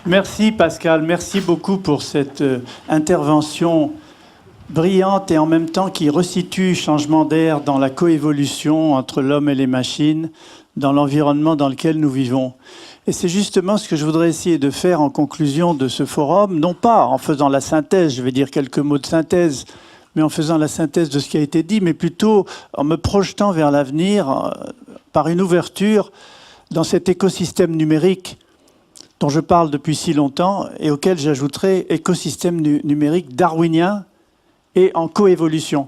Merci Pascal, merci beaucoup pour cette intervention brillante et en même temps qui resitue changement d'air dans la coévolution entre l'homme et les machines, dans l'environnement dans lequel nous vivons. Et c'est justement ce que je voudrais essayer de faire en conclusion de ce forum, non pas en faisant la synthèse, je vais dire quelques mots de synthèse, mais en faisant la synthèse de ce qui a été dit, mais plutôt en me projetant vers l'avenir par une ouverture dans cet écosystème numérique dont je parle depuis si longtemps et auquel j'ajouterai écosystème numérique darwinien et en coévolution,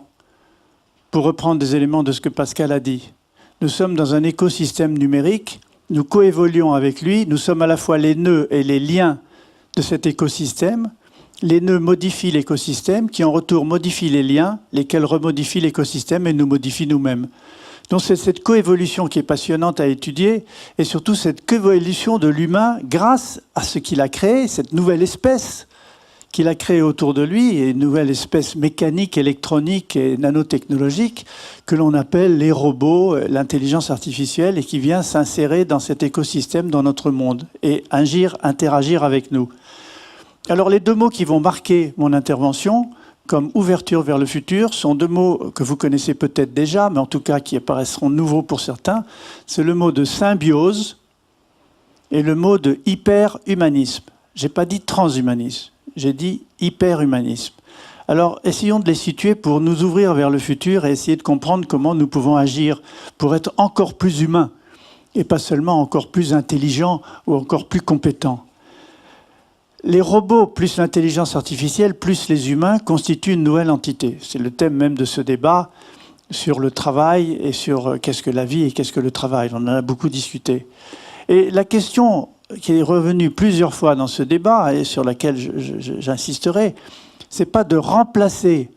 pour reprendre des éléments de ce que Pascal a dit. Nous sommes dans un écosystème numérique, nous coévoluons avec lui, nous sommes à la fois les nœuds et les liens de cet écosystème. Les nœuds modifient l'écosystème, qui en retour modifient les liens, lesquels remodifient l'écosystème et nous modifient nous-mêmes. Donc c'est cette coévolution qui est passionnante à étudier, et surtout cette coévolution de l'humain grâce à ce qu'il a créé, cette nouvelle espèce qu'il a créée autour de lui, et une nouvelle espèce mécanique, électronique et nanotechnologique que l'on appelle les robots, l'intelligence artificielle, et qui vient s'insérer dans cet écosystème, dans notre monde, et interagir avec nous. Alors les deux mots qui vont marquer mon intervention, comme ouverture vers le futur, sont deux mots que vous connaissez peut-être déjà, mais en tout cas qui apparaîtront nouveaux pour certains. C'est le mot de symbiose et le mot de hyperhumanisme. Je n'ai pas dit transhumanisme, j'ai dit hyperhumanisme. Alors essayons de les situer pour nous ouvrir vers le futur et essayer de comprendre comment nous pouvons agir pour être encore plus humains et pas seulement encore plus intelligents ou encore plus compétents. Les robots plus l'intelligence artificielle plus les humains constituent une nouvelle entité. C'est le thème même de ce débat sur le travail et sur qu'est-ce que la vie et qu'est-ce que le travail. On en a beaucoup discuté. Et la question qui est revenue plusieurs fois dans ce débat et sur laquelle j'insisterai, c'est pas de remplacer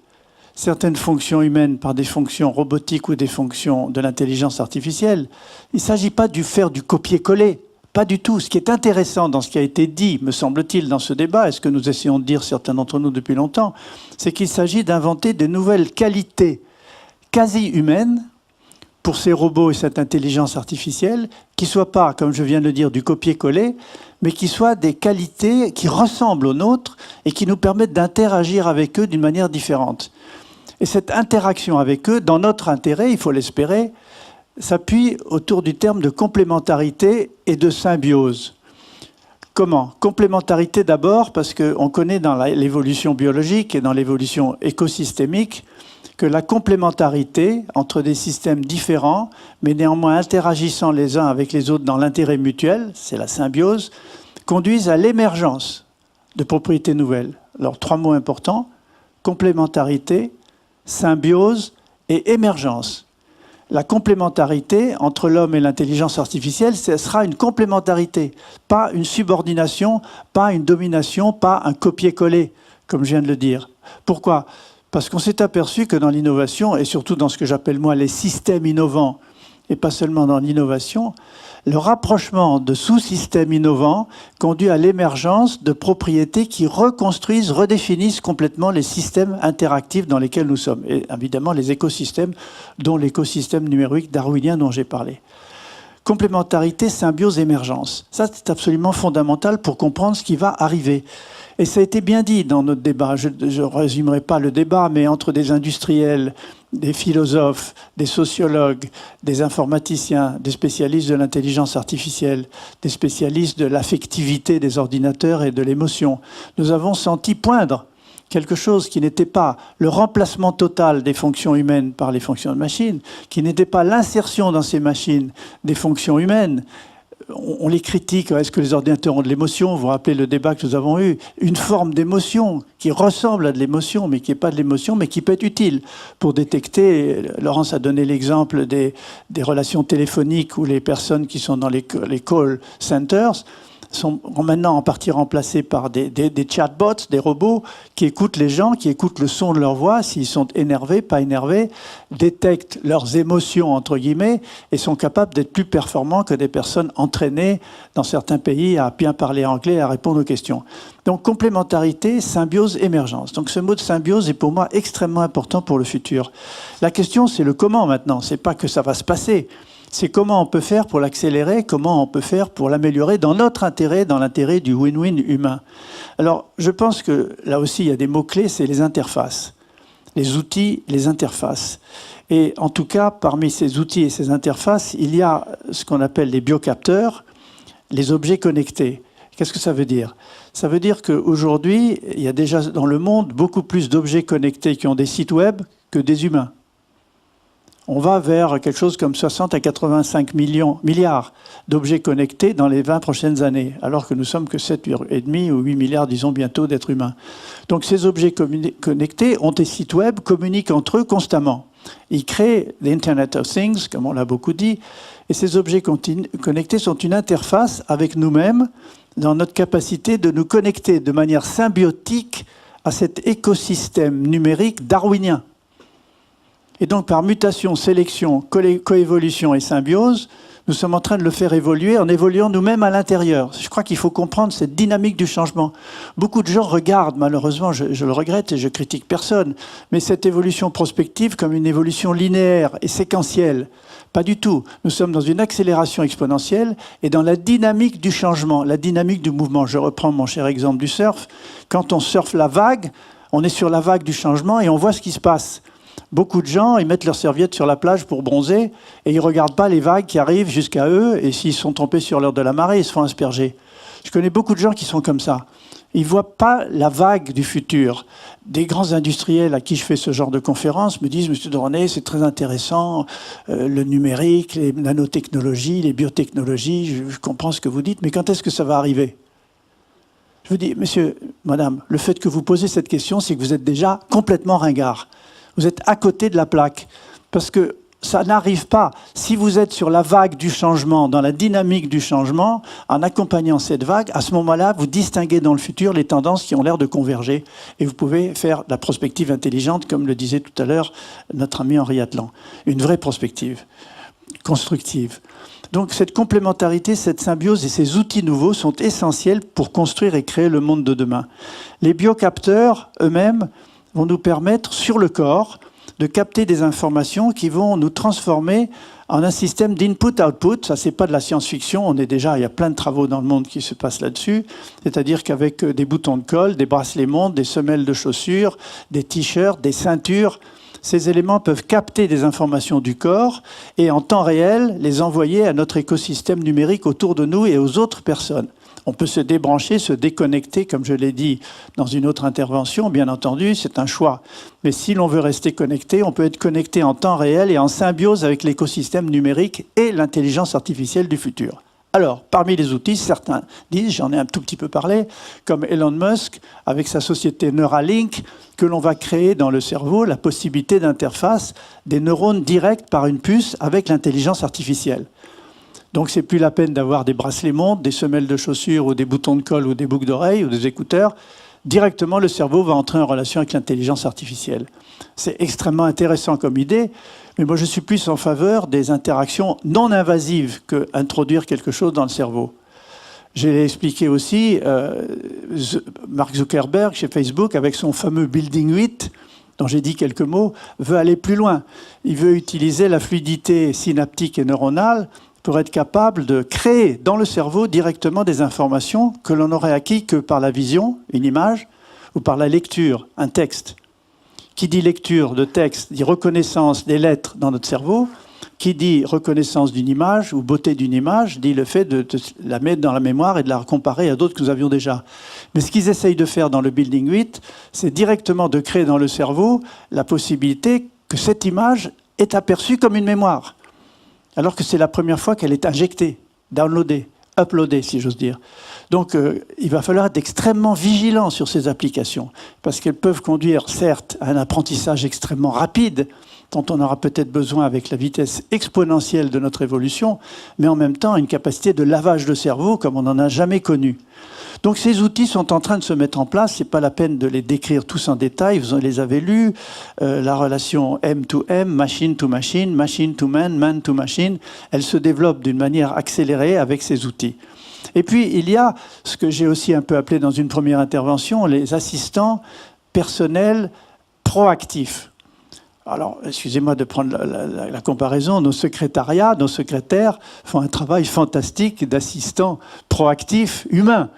certaines fonctions humaines par des fonctions robotiques ou des fonctions de l'intelligence artificielle. Il ne s'agit pas de faire du copier-coller. Pas du tout. Ce qui est intéressant dans ce qui a été dit, me semble-t-il, dans ce débat, et ce que nous essayons de dire certains d'entre nous depuis longtemps, c'est qu'il s'agit d'inventer de nouvelles qualités quasi humaines pour ces robots et cette intelligence artificielle, qui ne soient pas, comme je viens de le dire, du copier-coller, mais qui soient des qualités qui ressemblent aux nôtres et qui nous permettent d'interagir avec eux d'une manière différente. Et cette interaction avec eux, dans notre intérêt, il faut l'espérer, s'appuie autour du terme de complémentarité et de symbiose. Comment? Complémentarité d'abord parce qu'on connaît dans l'évolution biologique et dans l'évolution écosystémique que la complémentarité entre des systèmes différents, mais néanmoins interagissant les uns avec les autres dans l'intérêt mutuel, c'est la symbiose, conduisent à l'émergence de propriétés nouvelles. Alors, trois mots importants, complémentarité, symbiose et émergence. La complémentarité entre l'homme et l'intelligence artificielle, ce sera une complémentarité, pas une subordination, pas une domination, pas un copier-coller, comme je viens de le dire. Pourquoi? Parce qu'on s'est aperçu que dans l'innovation, et surtout dans ce que j'appelle moi les systèmes innovants, et pas seulement dans l'innovation, le rapprochement de sous-systèmes innovants conduit à l'émergence de propriétés qui reconstruisent, redéfinissent complètement les systèmes interactifs dans lesquels nous sommes. Et évidemment, les écosystèmes, dont l'écosystème numérique darwinien dont j'ai parlé. Complémentarité, symbiose, émergence. Ça, c'est absolument fondamental pour comprendre ce qui va arriver. Et ça a été bien dit dans notre débat. Je ne résumerai pas le débat, mais entre des industriels, des philosophes, des sociologues, des informaticiens, des spécialistes de l'intelligence artificielle, des spécialistes de l'affectivité des ordinateurs et de l'émotion, nous avons senti poindre quelque chose qui n'était pas le remplacement total des fonctions humaines par les fonctions de machines, qui n'était pas l'insertion dans ces machines des fonctions humaines. On les critique, est-ce que les ordinateurs ont de l'émotion? Vous vous rappelez le débat que nous avons eu. Une forme d'émotion qui ressemble à de l'émotion, mais qui n'est pas de l'émotion, mais qui peut être utile pour détecter. Laurence a donné l'exemple des relations téléphoniques où les personnes qui sont dans les call centers sont maintenant en partie remplacés par des chatbots, des robots qui écoutent les gens, qui écoutent le son de leur voix, s'ils sont énervés, pas énervés, détectent leurs émotions, entre guillemets, et sont capables d'être plus performants que des personnes entraînées dans certains pays à bien parler anglais et à répondre aux questions. Donc complémentarité, symbiose, émergence. Donc ce mot de symbiose est pour moi extrêmement important pour le futur. La question, c'est le comment maintenant. C'est pas que ça va se passer. c'est comment on peut faire pour l'accélérer, comment on peut faire pour l'améliorer dans notre intérêt, dans l'intérêt du win-win humain. Alors, je pense que là aussi, il y a des mots-clés, c'est les interfaces. Les outils, les interfaces. Et en tout cas, parmi ces outils et ces interfaces, il y a ce qu'on appelle les biocapteurs, les objets connectés. Qu'est-ce que ça veut dire? Ça veut dire qu'aujourd'hui, il y a déjà dans le monde beaucoup plus d'objets connectés qui ont des sites web que des humains. On va vers quelque chose comme 60 à 85 milliards d'objets connectés dans les 20 prochaines années, alors que nous sommes que 7,5 ou 8 milliards, disons bientôt, d'êtres humains. Donc ces objets connectés ont des sites web, communiquent entre eux constamment. Ils créent l'Internet of Things, comme on l'a beaucoup dit, et ces objets connectés sont une interface avec nous-mêmes dans notre capacité de nous connecter de manière symbiotique à cet écosystème numérique darwinien. Et donc, par mutation, sélection, coévolution et symbiose, nous sommes en train de le faire évoluer en évoluant nous-mêmes à l'intérieur. Je crois qu'il faut comprendre cette dynamique du changement. Beaucoup de gens regardent, malheureusement, je le regrette et je critique personne, mais cette évolution prospective comme une évolution linéaire et séquentielle. Pas du tout. Nous sommes dans une accélération exponentielle et dans la dynamique du changement, la dynamique du mouvement. Je reprends mon cher exemple du surf. Quand on surfe la vague, on est sur la vague du changement et on voit ce qui se passe. Beaucoup de gens, ils mettent leurs serviettes sur la plage pour bronzer et ils ne regardent pas les vagues qui arrivent jusqu'à eux et s'ils sont trompés sur l'heure de la marée, ils se font asperger. Je connais beaucoup de gens qui sont comme ça. Ils ne voient pas la vague du futur. Des grands industriels à qui je fais ce genre de conférences me disent « Monsieur Dronet, c'est très intéressant, le numérique, les nanotechnologies, les biotechnologies, je comprends ce que vous dites, mais quand est-ce que ça va arriver ?» Je vous dis « Monsieur, madame, le fait que vous posez cette question, c'est que vous êtes déjà complètement ringard. Vous êtes à côté de la plaque, parce que ça n'arrive pas. Si vous êtes sur la vague du changement, dans la dynamique du changement, en accompagnant cette vague, à ce moment-là, vous distinguez dans le futur les tendances qui ont l'air de converger, et vous pouvez faire de la prospective intelligente, comme le disait tout à l'heure notre ami Henri Atlan. Une vraie prospective, constructive. Donc cette complémentarité, cette symbiose et ces outils nouveaux sont essentiels pour construire et créer le monde de demain. Les biocapteurs eux-mêmes vont nous permettre, sur le corps, de capter des informations qui vont nous transformer en un système d'input-output. Ça, c'est pas de la science-fiction. Il y a plein de travaux dans le monde qui se passent là-dessus. C'est-à-dire qu'avec des boutons de colle, des bracelets montres, des semelles de chaussures, des t-shirts, des ceintures, ces éléments peuvent capter des informations du corps et en temps réel les envoyer à notre écosystème numérique autour de nous et aux autres personnes. On peut se débrancher, se déconnecter, comme je l'ai dit dans une autre intervention, bien entendu, c'est un choix. Mais si l'on veut rester connecté, on peut être connecté en temps réel et en symbiose avec l'écosystème numérique et l'intelligence artificielle du futur. Alors, parmi les outils, certains disent, j'en ai un tout petit peu parlé, comme Elon Musk, avec sa société Neuralink, que l'on va créer dans le cerveau la possibilité d'interface des neurones directs par une puce avec l'intelligence artificielle. Donc, c'est plus la peine d'avoir des bracelets montres, des semelles de chaussures ou des boutons de colle ou des boucles d'oreilles ou des écouteurs. Directement, le cerveau va entrer en relation avec l'intelligence artificielle. C'est extrêmement intéressant comme idée, mais moi, je suis plus en faveur des interactions non invasives qu'introduire quelque chose dans le cerveau. J'ai expliqué aussi, Mark Zuckerberg, chez Facebook, avec son fameux Building 8, dont j'ai dit quelques mots, veut aller plus loin. Il veut utiliser la fluidité synaptique et neuronale pour être capable de créer dans le cerveau directement des informations que l'on n'aurait acquis que par la vision, une image, ou par la lecture, un texte. Qui dit lecture de texte dit reconnaissance des lettres dans notre cerveau. Qui dit reconnaissance d'une image ou beauté d'une image dit le fait de la mettre dans la mémoire et de la comparer à d'autres que nous avions déjà. Mais ce qu'ils essayent de faire dans le Building 8, c'est directement de créer dans le cerveau la possibilité que cette image est aperçue comme une mémoire. Alors que c'est la première fois qu'elle est injectée, downloadée, uploadée, si j'ose dire. Donc, il va falloir être extrêmement vigilant sur ces applications, parce qu'elles peuvent conduire, certes, à un apprentissage extrêmement rapide, dont on aura peut-être besoin avec la vitesse exponentielle de notre évolution, mais en même temps, une capacité de lavage de cerveau comme on n'en a jamais connu. Donc ces outils sont en train de se mettre en place, ce n'est pas la peine de les décrire tous en détail, vous les avez lus, la relation M2M, machine to machine, machine to man, man to machine, elle se développe d'une manière accélérée avec ces outils. Et puis il y a ce que j'ai aussi un peu appelé dans une première intervention, les assistants personnels proactifs. Alors, excusez-moi de prendre la comparaison, nos secrétariats, nos secrétaires font un travail fantastique d'assistants proactifs humains.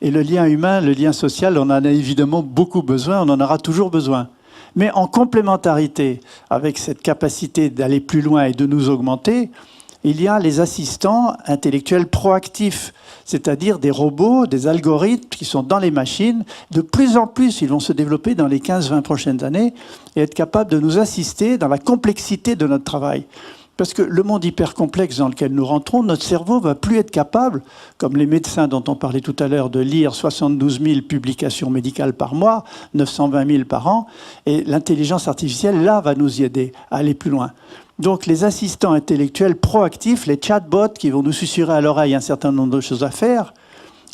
Et le lien humain, le lien social, on en a évidemment beaucoup besoin, on en aura toujours besoin. Mais en complémentarité avec cette capacité d'aller plus loin et de nous augmenter, il y a les assistants intellectuels proactifs, c'est-à-dire des robots, des algorithmes qui sont dans les machines. De plus en plus, ils vont se développer dans les 15-20 prochaines années et être capables de nous assister dans la complexité de notre travail. Parce que le monde hyper complexe dans lequel nous rentrons, notre cerveau ne va plus être capable, comme les médecins dont on parlait tout à l'heure, de lire 72 000 publications médicales par mois, 920 000 par an, et l'intelligence artificielle, là, va nous y aider à aller plus loin. Donc les assistants intellectuels proactifs, les chatbots qui vont nous susurrer à l'oreille un certain nombre de choses à faire,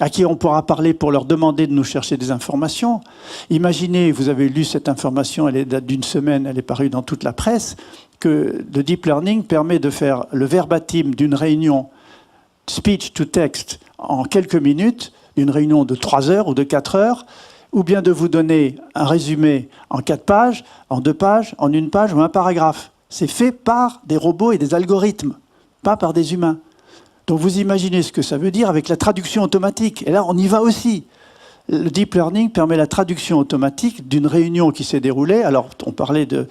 à qui on pourra parler pour leur demander de nous chercher des informations. Imaginez, vous avez lu cette information, elle date d'une semaine, elle est parue dans toute la presse, que le deep learning permet de faire le verbatim d'une réunion speech to text en quelques minutes, d'une réunion de 3 heures ou de 4 heures, ou bien de vous donner un résumé en 4 pages, en 2 pages, en 1 page ou un paragraphe. C'est fait par des robots et des algorithmes, pas par des humains. Donc vous imaginez ce que ça veut dire avec la traduction automatique. Et là, on y va aussi. Le deep learning permet la traduction automatique d'une réunion qui s'est déroulée. Alors, on parlait de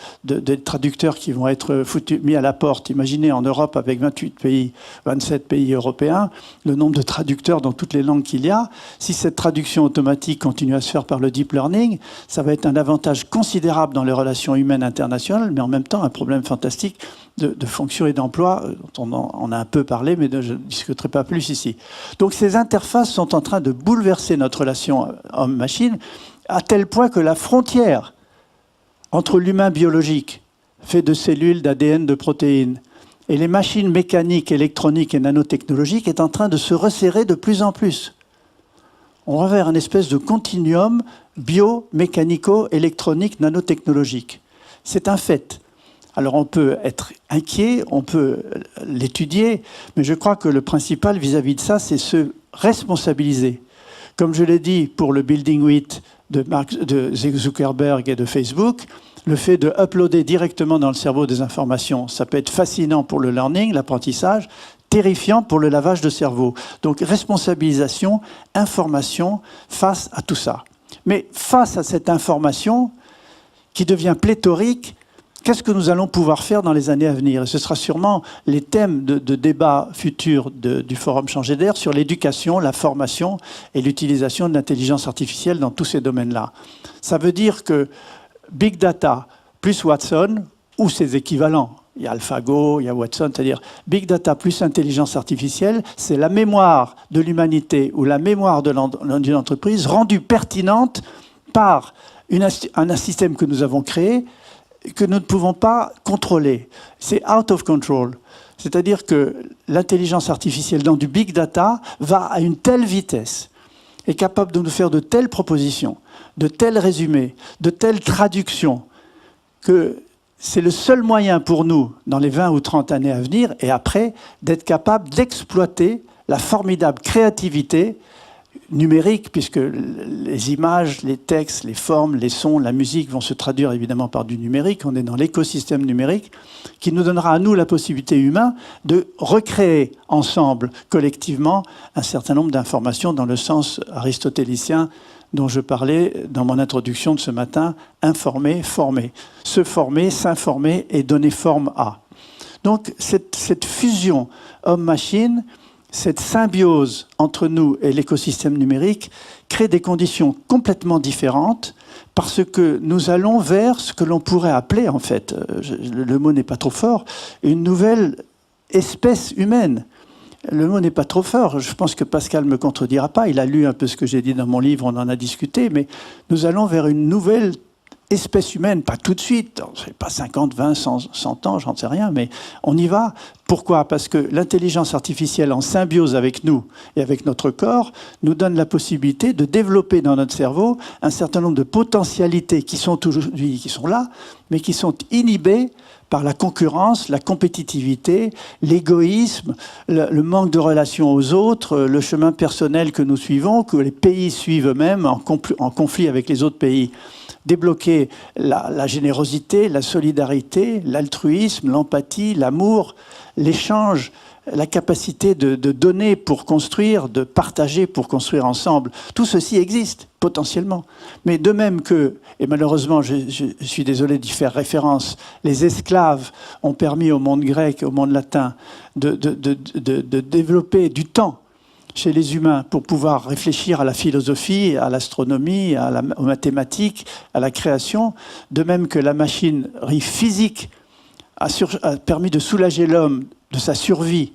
traducteurs qui vont être mis à la porte. Imaginez en Europe, avec 28 pays, 27 pays européens, le nombre de traducteurs dans toutes les langues qu'il y a. Si cette traduction automatique continue à se faire par le deep learning, ça va être un avantage considérable dans les relations humaines internationales, mais en même temps un problème fantastique de fonction et d'emploi, dont on a un peu parlé, mais je ne discuterai pas plus ici. Donc ces interfaces sont en train de bouleverser notre relation homme-machine, à tel point que la frontière entre l'humain biologique, fait de cellules, d'ADN, de protéines, et les machines mécaniques, électroniques et nanotechnologiques est en train de se resserrer de plus en plus. On va vers une espèce de continuum bio-mécanico-électronique nanotechnologique. C'est un fait. Alors on peut être inquiet, on peut l'étudier, mais je crois que le principal vis-à-vis de ça, c'est se responsabiliser. Comme je l'ai dit pour le Building 8 de Zuckerberg et de Facebook, le fait de uploader directement dans le cerveau des informations, ça peut être fascinant pour le learning, l'apprentissage, terrifiant pour le lavage de cerveau. Donc responsabilisation, information face à tout ça. Mais face à cette information qui devient pléthorique, qu'est-ce que nous allons pouvoir faire dans les années à venir? Et ce sera sûrement les thèmes de débat futurs du Forum Changer d'air sur l'éducation, la formation et l'utilisation de l'intelligence artificielle dans tous ces domaines-là. Ça veut dire que Big Data plus Watson, ou ses équivalents, il y a AlphaGo, il y a Watson, c'est-à-dire Big Data plus intelligence artificielle, c'est la mémoire de l'humanité ou la mémoire d'une entreprise rendue pertinente par un système que nous avons créé, que nous ne pouvons pas contrôler. C'est out of control. C'est-à-dire que l'intelligence artificielle dans du big data va à une telle vitesse, est capable de nous faire de telles propositions, de tels résumés, de telles traductions, que c'est le seul moyen pour nous, dans les 20 ou 30 années à venir, et après, d'être capable d'exploiter la formidable créativité numérique, puisque les images, les textes, les formes, les sons, la musique vont se traduire évidemment par du numérique. On est dans l'écosystème numérique qui nous donnera à nous la possibilité humaine de recréer ensemble, collectivement, un certain nombre d'informations dans le sens aristotélicien dont je parlais dans mon introduction de ce matin, informer, former. Se former, s'informer et donner forme à. Donc cette fusion homme-machine, cette symbiose entre nous et l'écosystème numérique crée des conditions complètement différentes parce que nous allons vers ce que l'on pourrait appeler, en fait, le mot n'est pas trop fort, une nouvelle espèce humaine. Le mot n'est pas trop fort, je pense que Pascal ne me contredira pas, il a lu un peu ce que j'ai dit dans mon livre, on en a discuté, mais nous allons vers une nouvelle espèce humaine, pas tout de suite, pas 50, 20, 100 ans, j'en sais rien, mais on y va. Pourquoi? Parce que l'intelligence artificielle en symbiose avec nous et avec notre corps nous donne la possibilité de développer dans notre cerveau un certain nombre de potentialités qui sont aujourd'hui, qui sont là, mais qui sont inhibées par la concurrence, la compétitivité, l'égoïsme, le manque de relation aux autres, le chemin personnel que nous suivons, que les pays suivent eux-mêmes en conflit avec les autres pays. débloquer la générosité, la solidarité, l'altruisme, l'empathie, l'amour, l'échange, la capacité de donner pour construire, de partager pour construire ensemble. Tout ceci existe, potentiellement. Mais de même que, et malheureusement, je suis désolé d'y faire référence, les esclaves ont permis au monde grec, au monde latin, de développer du temps chez les humains pour pouvoir réfléchir à la philosophie, à l'astronomie, aux mathématiques, à la création, de même que la machinerie physique a permis de soulager l'homme de sa survie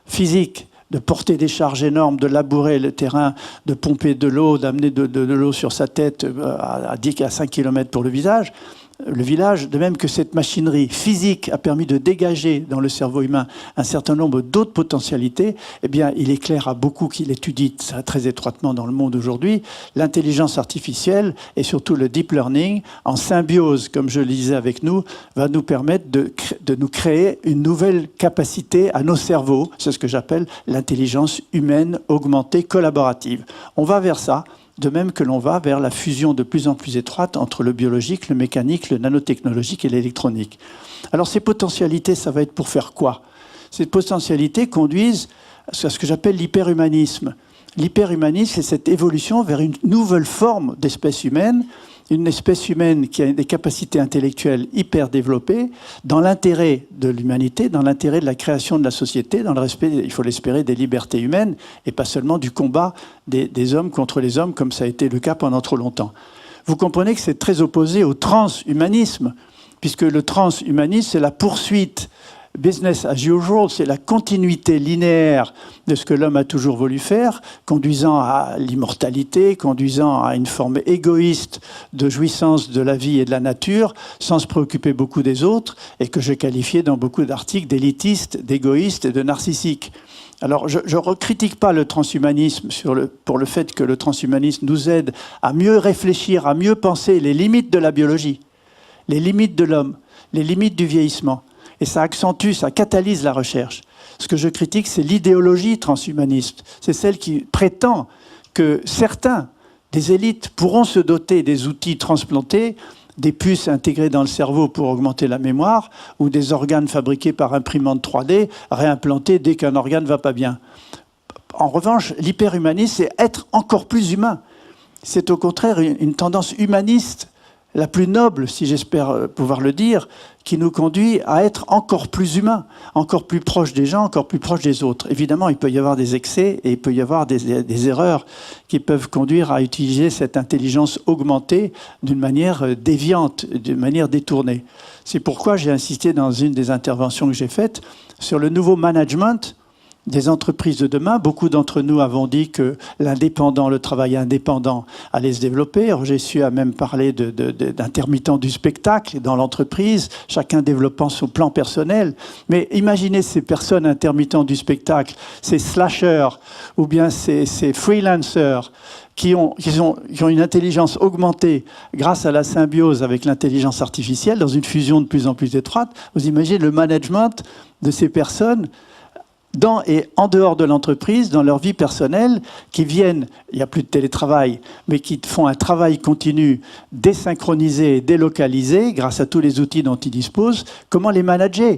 physique, de porter des charges énormes, de labourer le terrain, de pomper de l'eau, d'amener de l'eau sur sa tête à 10 à 5 km pour le village, de même que cette machinerie physique a permis de dégager dans le cerveau humain un certain nombre d'autres potentialités, eh bien, il est clair à beaucoup qui l'étudient très étroitement dans le monde aujourd'hui, l'intelligence artificielle et surtout le deep learning, en symbiose, comme je le disais avec nous, va nous permettre de nous créer une nouvelle capacité à nos cerveaux. C'est ce que j'appelle l'intelligence humaine augmentée collaborative. On va vers ça. De même que l'on va vers la fusion de plus en plus étroite entre le biologique, le mécanique, le nanotechnologique et l'électronique. Alors ces potentialités, ça va être pour faire quoi? Ces potentialités conduisent à ce que j'appelle l'hyperhumanisme. L'hyperhumanisme, c'est cette évolution vers une nouvelle forme d'espèce humaine, une espèce humaine qui a des capacités intellectuelles hyper développées, dans l'intérêt de l'humanité, dans l'intérêt de la création de la société, dans le respect, il faut l'espérer, des libertés humaines, et pas seulement du combat des hommes contre les hommes, comme ça a été le cas pendant trop longtemps. Vous comprenez que c'est très opposé au transhumanisme, puisque le transhumanisme, c'est la poursuite business as usual, c'est la continuité linéaire de ce que l'homme a toujours voulu faire, conduisant à l'immortalité, conduisant à une forme égoïste de jouissance de la vie et de la nature, sans se préoccuper beaucoup des autres, et que je qualifiais dans beaucoup d'articles d'élitiste, d'égoïste et de narcissique. Alors, je ne critique pas le transhumanisme pour le fait que le transhumanisme nous aide à mieux réfléchir, à mieux penser les limites de la biologie, les limites de l'homme, les limites du vieillissement. Et ça accentue, ça catalyse la recherche. Ce que je critique, c'est l'idéologie transhumaniste. C'est celle qui prétend que certains des élites pourront se doter des outils transplantés, des puces intégrées dans le cerveau pour augmenter la mémoire, ou des organes fabriqués par imprimante 3D, réimplantés dès qu'un organe ne va pas bien. En revanche, l'hyperhumanisme, c'est être encore plus humain. C'est au contraire une tendance humaniste, la plus noble, si j'espère pouvoir le dire, qui nous conduit à être encore plus humains, encore plus proches des gens, encore plus proches des autres. Évidemment, il peut y avoir des excès et il peut y avoir des erreurs qui peuvent conduire à utiliser cette intelligence augmentée d'une manière déviante, d'une manière détournée. C'est pourquoi j'ai insisté dans une des interventions que j'ai faites sur le nouveau management des entreprises de demain. Beaucoup d'entre nous avons dit que l'indépendant, le travail indépendant allait se développer. Roger Su a même parlé d'intermittents du spectacle dans l'entreprise, chacun développant son plan personnel. Mais imaginez ces personnes intermittents du spectacle, ces slashers ou bien ces freelancers qui ont une intelligence augmentée grâce à la symbiose avec l'intelligence artificielle dans une fusion de plus en plus étroite. Vous imaginez le management de ces personnes dans et en dehors de l'entreprise, dans leur vie personnelle, qui viennent, il n'y a plus de télétravail, mais qui font un travail continu, désynchronisé, délocalisé, grâce à tous les outils dont ils disposent. Comment les manager?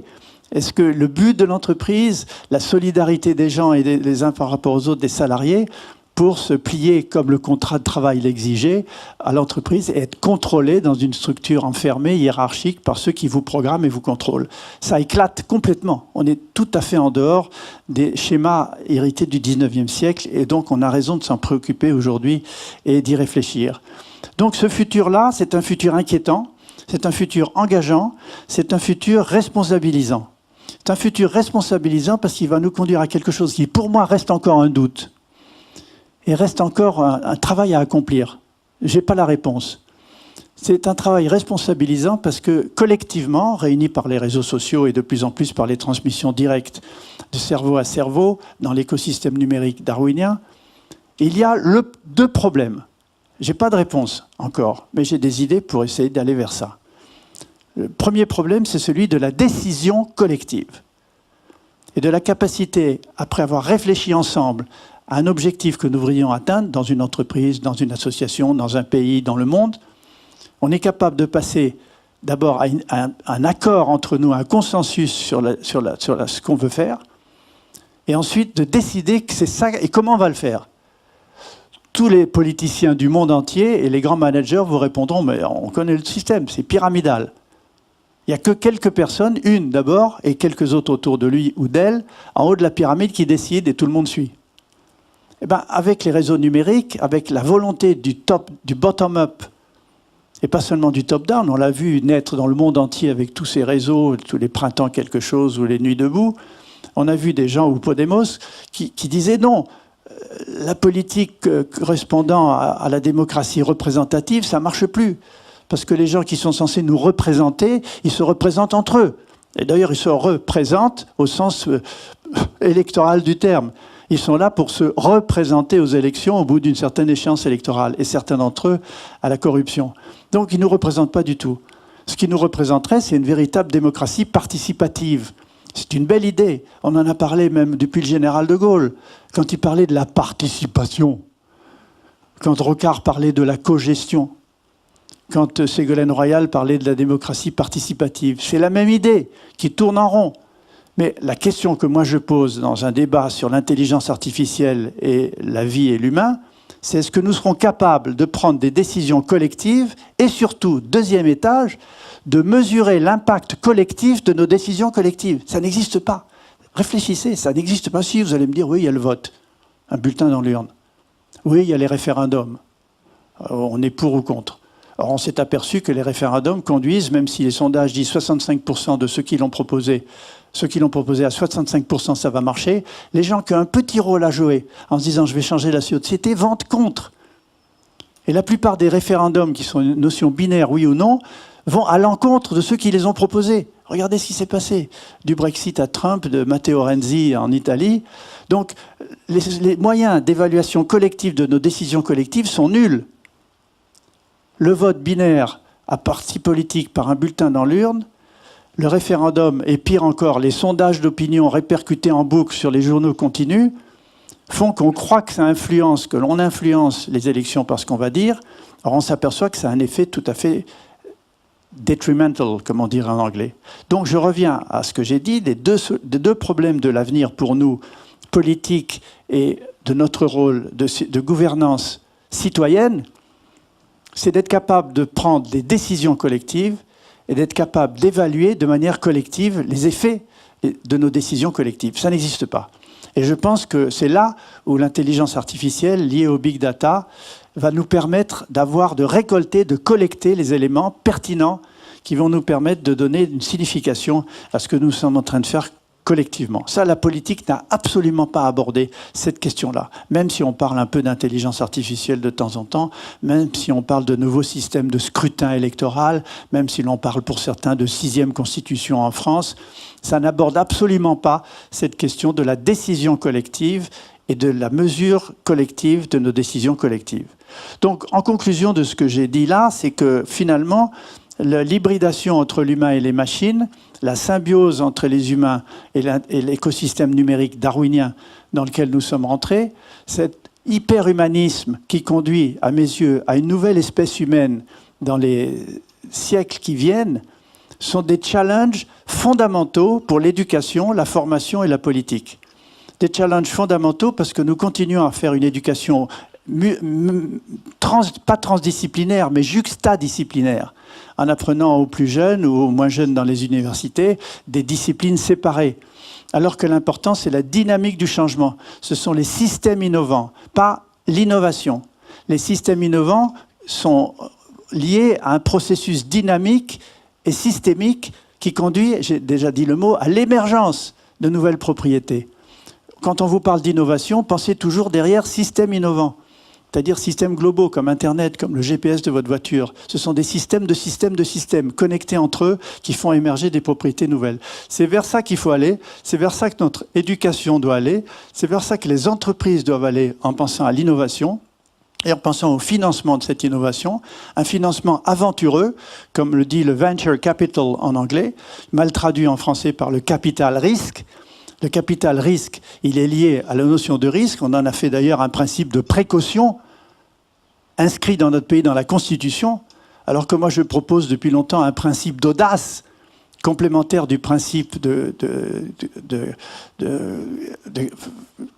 Est-ce que le but de l'entreprise, la solidarité des gens et les uns par rapport aux autres des salariés, pour se plier, comme le contrat de travail l'exigeait, à l'entreprise et être contrôlé dans une structure enfermée, hiérarchique, par ceux qui vous programment et vous contrôlent. Ça éclate complètement. On est tout à fait en dehors des schémas hérités du 19e siècle, et donc on a raison de s'en préoccuper aujourd'hui et d'y réfléchir. Donc ce futur-là, c'est un futur inquiétant, c'est un futur engageant, c'est un futur responsabilisant. C'est un futur responsabilisant parce qu'il va nous conduire à quelque chose qui, pour moi, reste encore un doute. Et reste encore un travail à accomplir. Je n'ai pas la réponse. C'est un travail responsabilisant parce que collectivement, réunis par les réseaux sociaux et de plus en plus par les transmissions directes de cerveau à cerveau dans l'écosystème numérique darwinien, il y a deux problèmes. Je n'ai pas de réponse encore, mais j'ai des idées pour essayer d'aller vers ça. Le premier problème, c'est celui de la décision collective et de la capacité, après avoir réfléchi ensemble, à un objectif que nous voudrions atteindre dans une entreprise, dans une association, dans un pays, dans le monde. on est capable de passer d'abord à un accord entre nous, un consensus sur ce qu'on veut faire, et ensuite de décider que c'est ça et comment on va le faire. Tous les politiciens du monde entier et les grands managers vous répondront « mais on connaît le système, c'est pyramidal ». Il n'y a que quelques personnes, une d'abord, et quelques autres autour de lui ou d'elle, en haut de la pyramide qui décident et tout le monde suit. Eh bien, avec les réseaux numériques, avec la volonté du bottom-up, et pas seulement du top-down, on l'a vu naître dans le monde entier avec tous ces réseaux, tous les printemps quelque chose ou les nuits debout, on a vu des gens, ou Podemos, qui disaient non, la politique correspondant à la démocratie représentative, ça ne marche plus. Parce que les gens qui sont censés nous représenter, ils se représentent entre eux. Et d'ailleurs, ils se représentent au sens électoral du terme. Ils sont là pour se représenter aux élections au bout d'une certaine échéance électorale. Et certains d'entre eux à la corruption. Donc, ils ne nous représentent pas du tout. Ce qui nous représenterait, c'est une véritable démocratie participative. C'est une belle idée. On en a parlé même depuis le général de Gaulle, quand il parlait de la participation, quand Rocard parlait de la cogestion, quand Ségolène Royal parlait de la démocratie participative. C'est la même idée qui tourne en rond. Mais la question que moi je pose dans un débat sur l'intelligence artificielle et la vie et l'humain, c'est est-ce que nous serons capables de prendre des décisions collectives et surtout, deuxième étage, de mesurer l'impact collectif de nos décisions collectives. Ça n'existe pas. Réfléchissez, ça n'existe pas. Si, vous allez me dire, oui, il y a le vote, un bulletin dans l'urne. Oui, il y a les référendums. On est pour ou contre. Or, on s'est aperçu que les référendums conduisent, même si les sondages disent 65% de ceux qui l'ont proposé à 65%, ça va marcher, les gens qui ont un petit rôle à jouer en se disant « je vais changer la société » votent contre. Et la plupart des référendums, qui sont une notion binaire, oui ou non, vont à l'encontre de ceux qui les ont proposés. Regardez ce qui s'est passé. Du Brexit à Trump, de Matteo Renzi en Italie. Donc, les moyens d'évaluation collective de nos décisions collectives sont nuls. Le vote binaire à parti politique par un bulletin dans l'urne, le référendum et pire encore, les sondages d'opinion répercutés en boucle sur les journaux continus font qu'on croit que ça influence, que l'on influence les élections par ce qu'on va dire. Or, on s'aperçoit que ça a un effet tout à fait detrimental, comme on dirait en anglais. Donc, je reviens à ce que j'ai dit, des deux problèmes de l'avenir pour nous, politiques et de notre rôle de gouvernance citoyenne, c'est d'être capable de prendre des décisions collectives et d'être capable d'évaluer de manière collective les effets de nos décisions collectives. Ça n'existe pas. Et je pense que c'est là où l'intelligence artificielle liée au big data va nous permettre de récolter, de collecter les éléments pertinents qui vont nous permettre de donner une signification à ce que nous sommes en train de faire collectivement. Ça, la politique n'a absolument pas abordé cette question-là. Même si on parle un peu d'intelligence artificielle de temps en temps, même si on parle de nouveaux systèmes de scrutin électoral, même si l'on parle pour certains de 6e constitution en France, ça n'aborde absolument pas cette question de la décision collective et de la mesure collective de nos décisions collectives. Donc, en conclusion de ce que j'ai dit là, c'est que finalement, l'hybridation entre l'humain et les machines, la symbiose entre les humains et l'écosystème numérique darwinien dans lequel nous sommes rentrés, cet hyperhumanisme qui conduit, à mes yeux, à une nouvelle espèce humaine dans les siècles qui viennent, sont des challenges fondamentaux pour l'éducation, la formation et la politique. Des challenges fondamentaux parce que nous continuons à faire une éducation pas transdisciplinaire, mais juxtadisciplinaire, en apprenant aux plus jeunes ou aux moins jeunes dans les universités des disciplines séparées. Alors que l'important, c'est la dynamique du changement. Ce sont les systèmes innovants, pas l'innovation. Les systèmes innovants sont liés à un processus dynamique et systémique qui conduit, j'ai déjà dit le mot, à l'émergence de nouvelles propriétés. Quand on vous parle d'innovation, pensez toujours derrière système innovant. C'est-à-dire systèmes globaux comme Internet, comme le GPS de votre voiture. Ce sont des systèmes de systèmes de systèmes connectés entre eux qui font émerger des propriétés nouvelles. C'est vers ça qu'il faut aller, c'est vers ça que notre éducation doit aller, c'est vers ça que les entreprises doivent aller en pensant à l'innovation et en pensant au financement de cette innovation, un financement aventureux, comme le dit le venture capital en anglais, mal traduit en français par le capital risque. Le capital risque, il est lié à la notion de risque. On en a fait d'ailleurs un principe de précaution inscrit dans notre pays dans la Constitution. Alors que moi, je propose depuis longtemps un principe d'audace, complémentaire du principe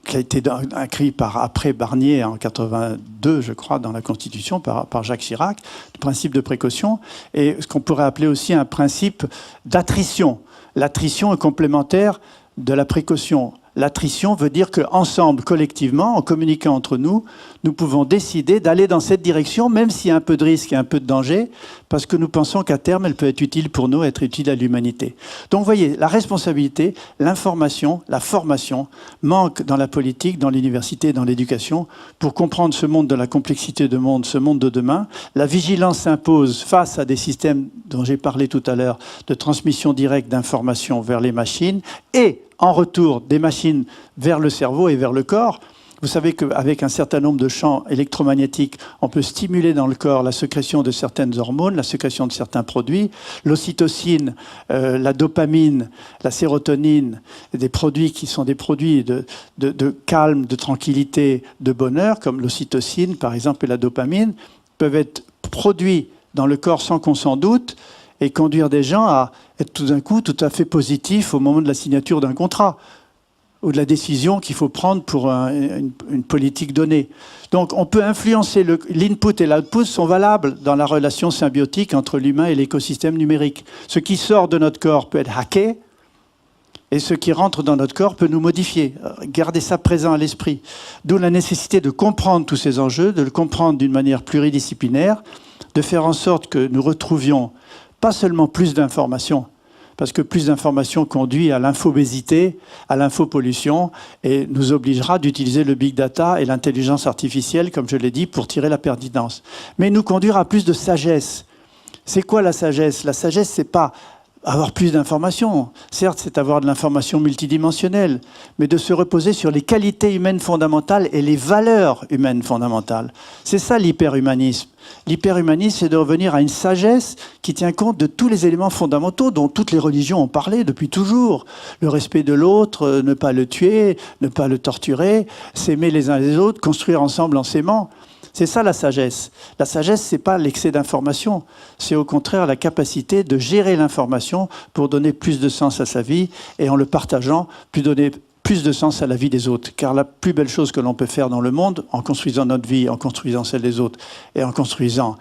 qui a été écrit après Barnier en 82, je crois, dans la Constitution, par Jacques Chirac, le principe de précaution, et ce qu'on pourrait appeler aussi un principe d'attrition. L'attrition est complémentaire de la précaution. L'attrition veut dire qu'ensemble, collectivement, en communiquant entre nous, nous pouvons décider d'aller dans cette direction, même s'il y a un peu de risque et un peu de danger, parce que nous pensons qu'à terme, elle peut être utile pour nous, être utile à l'humanité. Donc vous voyez, la responsabilité, l'information, la formation manquent dans la politique, dans l'université, dans l'éducation, pour comprendre ce monde de la complexité de monde, ce monde de demain. La vigilance s'impose face à des systèmes dont j'ai parlé tout à l'heure, de transmission directe d'informations vers les machines, et en retour des machines vers le cerveau et vers le corps. Vous savez qu'avec un certain nombre de champs électromagnétiques, on peut stimuler dans le corps la sécrétion de certaines hormones, la sécrétion de certains produits, l'ocytocine, la dopamine, la sérotonine, des produits qui sont des produits de calme, de tranquillité, de bonheur, comme l'ocytocine par exemple et la dopamine, peuvent être produits dans le corps sans qu'on s'en doute, et conduire des gens à être tout d'un coup tout à fait positifs au moment de la signature d'un contrat ou de la décision qu'il faut prendre pour une politique donnée. Donc on peut influencer, l'input et l'output sont valables dans la relation symbiotique entre l'humain et l'écosystème numérique. Ce qui sort de notre corps peut être hacké, et ce qui rentre dans notre corps peut nous modifier. Gardez ça présent à l'esprit. D'où la nécessité de comprendre tous ces enjeux, de le comprendre d'une manière pluridisciplinaire, de faire en sorte que nous retrouvions pas seulement plus d'informations, parce que plus d'informations conduit à l'infobésité, à l'infopollution, et nous obligera d'utiliser le big data et l'intelligence artificielle, comme je l'ai dit, pour tirer la pertinence. Mais nous conduire à plus de sagesse. C'est quoi la sagesse? La sagesse, c'est pas avoir plus d'informations. Certes, c'est avoir de l'information multidimensionnelle, mais de se reposer sur les qualités humaines fondamentales et les valeurs humaines fondamentales. C'est ça l'hyperhumanisme. L'hyperhumanisme, c'est de revenir à une sagesse qui tient compte de tous les éléments fondamentaux dont toutes les religions ont parlé depuis toujours. Le respect de l'autre, ne pas le tuer, ne pas le torturer, s'aimer les uns les autres, construire ensemble en s'aimant. C'est ça la sagesse. La sagesse, ce n'est pas l'excès d'information. C'est au contraire la capacité de gérer l'information pour donner plus de sens à sa vie et en le partageant, puis donner plus de sens à la vie des autres. Car la plus belle chose que l'on peut faire dans le monde, en construisant notre vie, en construisant celle des autres et en construisant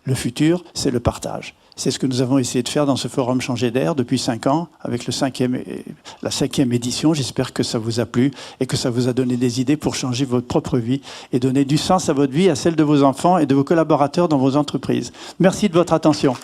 le futur, c'est le partage. C'est ce que nous avons essayé de faire dans ce forum Changer d'air depuis 5 ans, avec la 5e édition. J'espère que ça vous a plu et que ça vous a donné des idées pour changer votre propre vie et donner du sens à votre vie, à celle de vos enfants et de vos collaborateurs dans vos entreprises. Merci de votre attention.